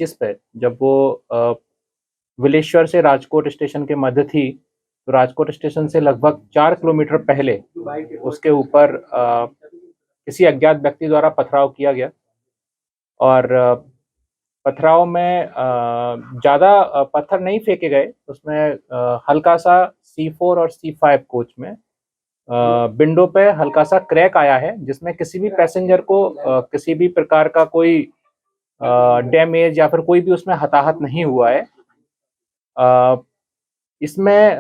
जिस पे जब वो विलेश्वर से राजकोट स्टेशन के मध्य थी, तो राजकोट स्टेशन से लगभग 4 किलोमीटर पहले उसके ऊपर किसी अज्ञात व्यक्ति द्वारा पथराव किया गया और पथराव में ज़्यादा पत्थर नहीं फेंके गए, उसमें हल्का-सा C4 और C5 कोच में विंडो पे हल्का-सा क्रैक आया है, जिसमें किसी भी पैसेंजर को किसी भी प्रकार का कोई डैमेज या फिर कोई भी उसमें हताहत नहीं हुआ है। इसमें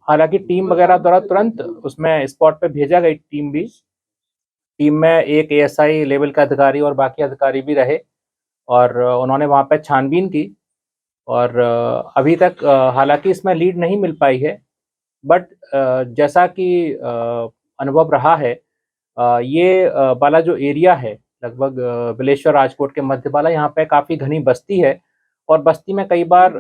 हालाँकि टीम वगैरह द्वारा तुरंत उसमें स्पॉट पे भेजा गई टीम भी। टीम में एक एएसआई लेवल का अधिकारी और बाकी अधिकारी भी रहे और उन्होंने वहाँ पे छानबीन की और अभी तक हालाँकि इसमें लीड नहीं मिल पाई है, बट जैसा कि अनुभव रहा है, ये वाला जो एरिया है लगभग बिलेश्वर राजकोट के मध्य वाला, यहाँ पे काफ़ी घनी बस्ती है और बस्ती में कई बार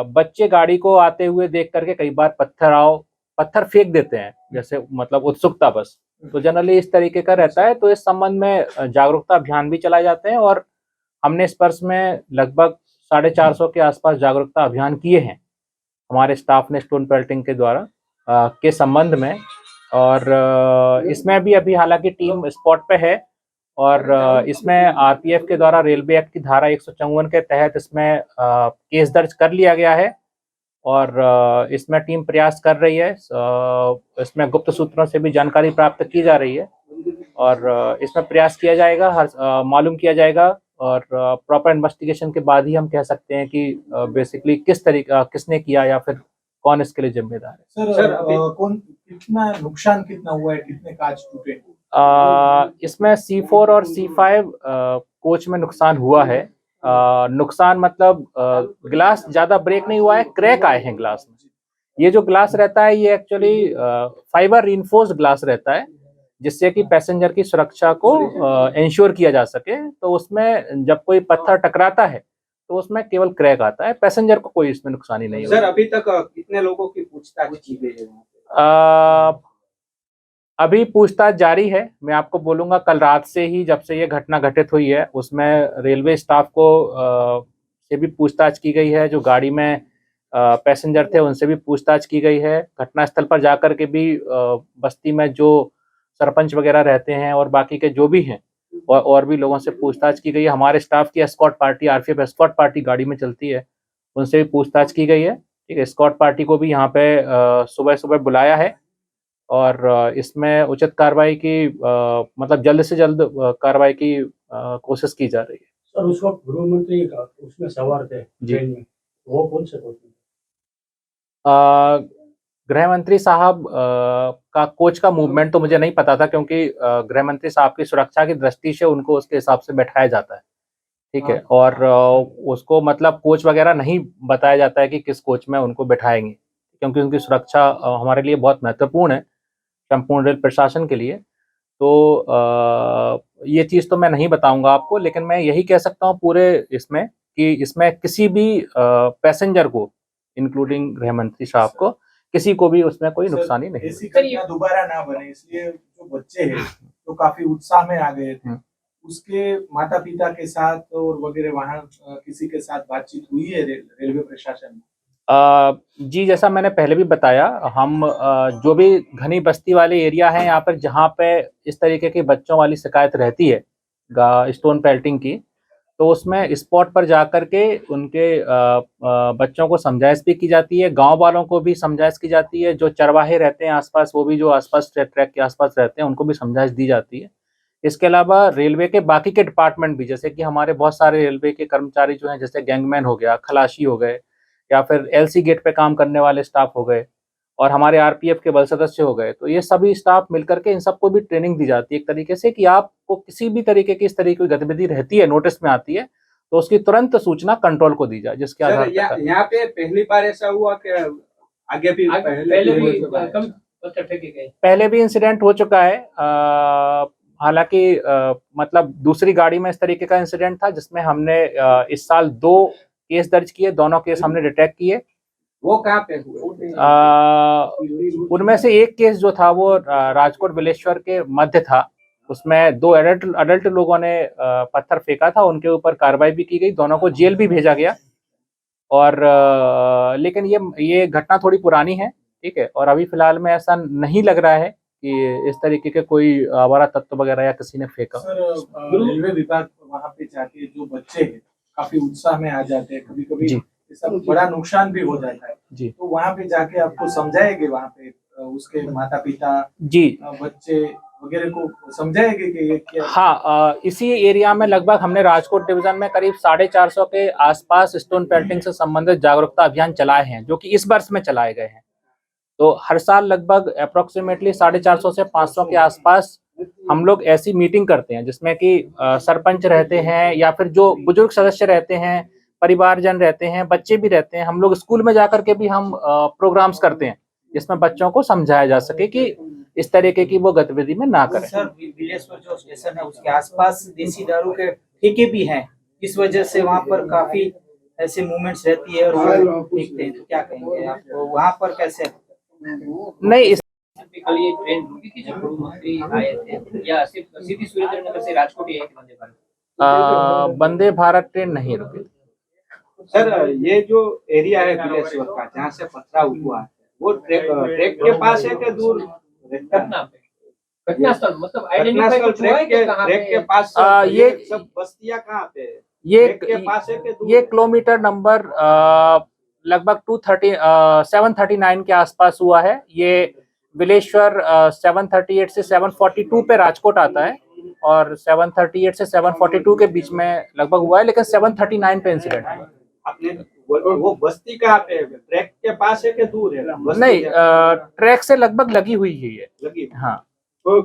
बच्चे गाड़ी को आते हुए देख करके कई बार पत्थर फेंक देते हैं, जैसे मतलब उत्सुकतावश। तो जनरली इस तरीके का रहता है, तो इस संबंध में जागरूकता अभियान भी चलाए जाते हैं और हमने इस वर्ष में लगभग 450 के आसपास जागरूकता अभियान किए हैं हमारे स्टाफ ने स्टोन पेल्टिंग के द्वारा के संबंध में। और इसमें भी अभी हालांकि टीम स्पॉट पे है और इसमें आरपीएफ के द्वारा रेलवे एक्ट की धारा 154 के तहत इसमें केस दर्ज कर लिया गया है और इसमें टीम प्रयास कर रही है। इसमें गुप्त सूत्रों से भी जानकारी प्राप्त की जा रही है और इसमें प्रयास किया जाएगा, मालूम किया जाएगा और प्रॉपर इन्वेस्टिगेशन के बाद ही हम कह सकते हैं कि बेसिकली किसने किया या फिर कौन इसके लिए जिम्मेदार है। सर कौन कितना नुकसान कितना हुआ है, कितने कांच टूटे? इसमें C4 और C5 कोच में नुकसान हुआ है। नुकसान मतलब ग्लास ज्यादा ब्रेक नहीं हुआ है, क्रैक आए हैं ग्लास में। ये जो ग्लास रहता है ये एक्चुअली फाइबर रिइंफोर्स्ड ग्लास रहता है, जिससे कि पैसेंजर की सुरक्षा को इंश्योर किया जा सके। तो उसमें जब कोई पत्थर टकराता है तो उसमें केवल क्रैक आता है, पैसेंजर को कोई इसमें नुकसानी नहीं सर अभी तक कितने लोगों की पूछताछ की गई है? अभी पूछताछ जारी है। मैं आपको बोलूँगा कल रात से ही, जब से ये घटना घटित हुई है, उसमें रेलवे स्टाफ को से भी पूछताछ की गई है। जो गाड़ी में पैसेंजर थे उनसे भी पूछताछ की गई है। घटनास्थल पर जाकर के भी बस्ती में जो सरपंच वगैरह रहते हैं और बाकी के जो भी हैं और भी लोगों से पूछताछ की गई है। हमारे स्टाफ की escort party, RPF escort party गाड़ी में चलती है, उनसे भी पूछताछ की गई है। ठीक है, एस्कॉर्ट पार्टी को भी यहाँ पे सुबह-सुबह बुलाया है और इसमें उचित कार्रवाई की मतलब जल्द से जल्द कार्रवाई की कोशिश की जा रही है। सर उस वक्त गृह मंत्री उसमें सवार थे ट्रेन में, वो कौन से कोच में? गृह मंत्री साहब का कोच का मूवमेंट तो मुझे नहीं पता था, क्योंकि गृह मंत्री साहब की सुरक्षा की दृष्टि से उनको उसके हिसाब से बैठाया जाता है। ठीक है, और उसको मतलब कोच वगैरह नहीं बताया जाता है कि किस कोच में उनको बैठाएंगे, क्योंकि उनकी सुरक्षा हमारे लिए बहुत महत्वपूर्ण है, संपूर्ण रेल प्रशासन के लिए। तो ये चीज़ तो मैं नहीं बताऊंगा आपको, लेकिन मैं यही कह सकता हूँ पूरे इसमें कि इसमें किसी भी पैसेंजर को, इंक्लूडिंग गृह मंत्री साहब को, किसी को भी उसमें कोई नुकसानी नहीं। ऐसी घटना दोबारा ना बने, इसलिए जो बच्चे हैं तो काफी उत्साह में आ गए थे, उसके माता पिता के साथ और वगैरह वहाँ किसी के साथ बातचीत हुई है रेलवे प्रशासन में? जी, जैसा मैंने पहले भी बताया, हम जो भी घनी बस्ती वाले एरिया है यहाँ पर, जहाँ पे इस तरीके की बच्चों वाली शिकायत रहती है स्टोन पेल्टिंग की, तो उसमें स्पॉट पर जाकर के उनके बच्चों को समझाइश भी की जाती है, गांव वालों को भी समझाइश की जाती है, जो चरवाहे रहते हैं आसपास, वो भी जो आसपास ट्रैक के आसपास रहते हैं उनको भी समझाइश दी जाती है। इसके अलावा रेलवे के बाकी के डिपार्टमेंट भी, जैसे कि हमारे बहुत सारे रेलवे के कर्मचारी जो हैं, जैसे गैंगमैन हो गया, खलासी हो गए, या फिर एलसी गेट पे काम करने वाले स्टाफ हो गए और हमारे आरपीएफ के बल सदस्य हो गए, तो ये सभी स्टाफ मिलकर के इन सबको भी ट्रेनिंग दी जाती है एक तरीके से कि आपको किसी भी तरीके की इस तरीके की गतिविधि रहती है, नोटिस में आती है, तो उसकी तुरंत सूचना कंट्रोल को दी जाए, जिसके आधार पर। यहाँ पे पहली बार ऐसा हुआ कि आगे भी पहले भी इंसिडेंट हो चुका है। हालांकि मतलब दूसरी गाड़ी में इस तरीके का इंसिडेंट था, जिसमें हमने इस साल 2 केस दर्ज किए, दोनों केस हमने डिटेक्ट किए। वो कहाँ पे हुए? उनमें से एक केस जो था वो राजकोट बिलेश्वर के मध्य था, उसमें 2 अडल्ट लोगों ने पत्थर फेंका था, उनके ऊपर कार्रवाई भी की गई, दोनों को जेल भी भेजा गया। और लेकिन ये घटना थोड़ी पुरानी है, ठीक है, और अभी फिलहाल में ऐसा नहीं लग रहा है कि इस तरीके के कोई आवारा तत्व वगैरह या किसी ने फेंका। सर रेलवे विभाग वहाँ पे जाके जो बच्चे हैं काफी उत्साह में आ जाते हैं, कभी कभी जी। सब बड़ा नुकसान भी हो जाता है, जी तो वहाँ पे जाके आपको समझाएंगे, वहाँ पे उसके माता पिता जी बच्चे वगैरह को समझाएंगे कि ये क्या। हाँ, इसी एरिया में लगभग हमने राजकोट डिवीजन में करीब 450 के आसपास स्टोन पेल्टिंग से संबंधित जागरूकता अभियान चलाए हैं, जो कि इस वर्ष में चलाए गए हैं। तो हर साल लगभग अप्रोक्सीमेटली 450 से 500 के आसपास हम लोग ऐसी मीटिंग करते हैं, जिसमें कि सरपंच रहते हैं या फिर जो बुजुर्ग सदस्य रहते हैं, परिवारजन रहते हैं, बच्चे भी रहते हैं। हम लोग स्कूल में जाकर के भी हम प्रोग्राम्स करते हैं, जिसमें बच्चों को समझाया जा सके कि इस तरीके की वो गतिविधि में ना करें। सर बिलेश्वर जो स्टेशन है उसके आसपास देसी दारू के ठेके भी हैं, इस वजह से वहाँ पर काफी ऐसे मूवमेंट्स रहती है और वो देखते हैं, तो क्या कहेंगे आप, तो वहाँ पर कैसे? नहीं, इस कल ये ट्रेन रुकी थी जब प्रधानमंत्री आए थे, या सिर्फ सीधी सुरेंद्रनगर से राजकोट ही है कि वंदे भारत? वंदे भारत ट्रेन नहीं रुकी। सर ये जो एरिया है बिलेश्वर का जहाँ से पथराव हुआ है, वो ट्रैक के पास है कि दूर रहता है? घटनास्थल मतलब घटनास्थल आइडेंटिफाई कुछ हुआ है कि कहाँ ट्रैक के पे? पास ये सब बस्तियां कहाँ पे है? ये ट्रैक के पास है कि दूर ये है? किलोमीटर नंबर लगभग 739 के आसपास हुआ है। ये बिलेश्वर 738 से 742 पे राजकोट आता है, और 738 से 742 के बीच में लगभग हुआ है, लेकिन 739 पे इंसिडेंट है। आपने वो बस्ती कहाँ पे है? ट्रैक के पास है कि दूर है? बस्ती नहीं, है? ट्रैक से लगभग लगी हुई ही है। लगी हाँ। तो